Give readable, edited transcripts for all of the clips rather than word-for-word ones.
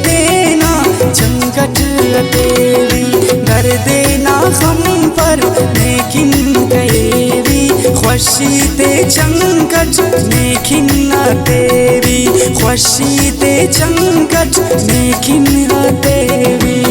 देना संकट तेरी, कर देना हम पर लेकिन तेरी खुशी ते संकट लेकिन तेरी, खुशी ते संकट लेकिन तेरी।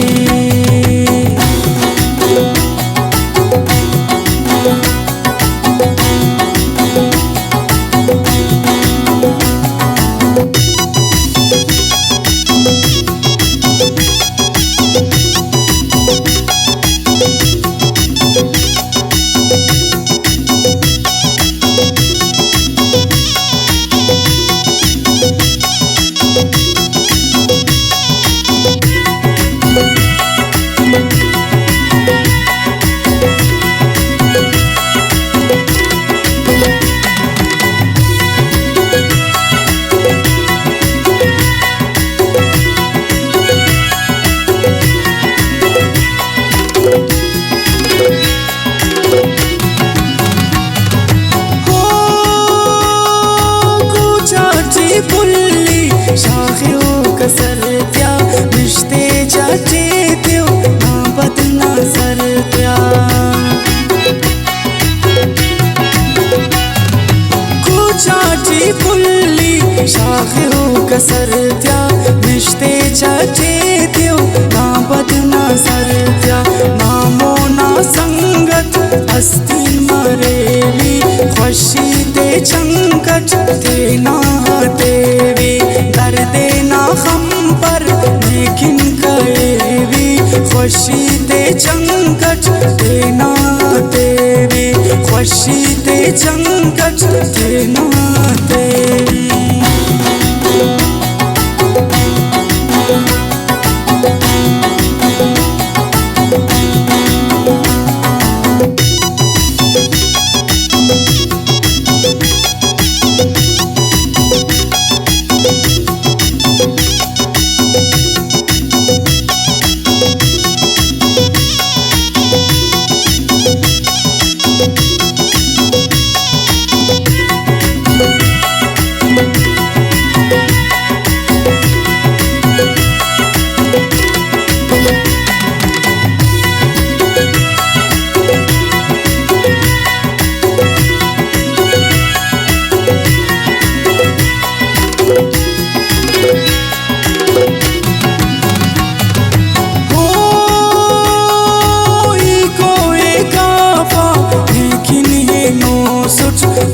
पुल्ली शाखियों का सर क्या रिश्ते चाचे त्यो ना बदना सर क्या, कुचाची पुल्ली शाखियों का सर क्या रिश्ते चाचे त्यो ना बदना सर क्या, नामो ना संगत हस्ती मरेली खुशी ते संकट देना तेरी, कर देना हम पर लेकिन कहेवी खुशी ते संकट देना तेरी, खुशी ते संकट देना तेरी।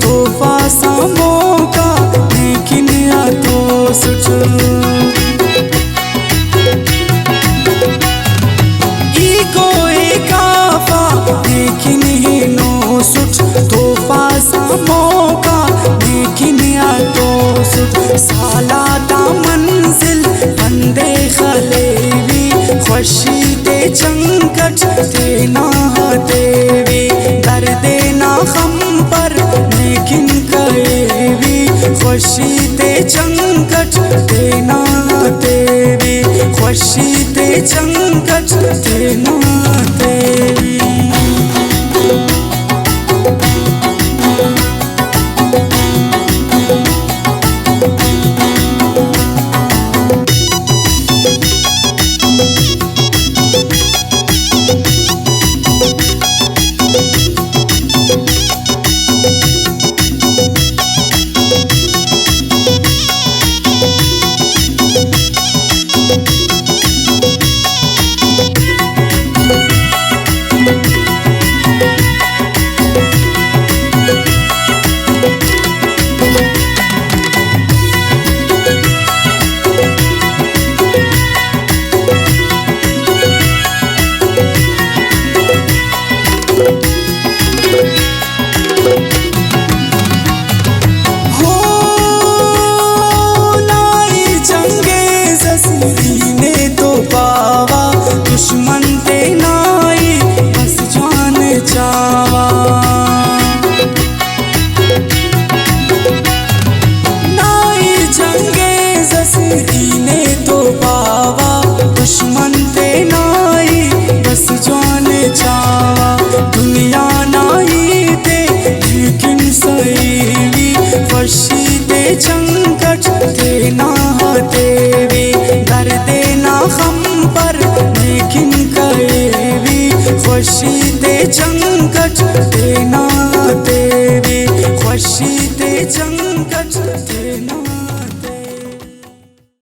तोहफा सामों का लेकिन या तो सुच, ईको एकाफा लेकिन ही नो सुच, तोहफा सामों का लेकिन या तो सुच, साला दा मंजिल बंदे खलेवी खुशी ते संकट देना तेरी, कर देना हम पर लेकिन कहेवी खुशी ते संकट देना तेरी, खुशी ते संकट देना तेरी।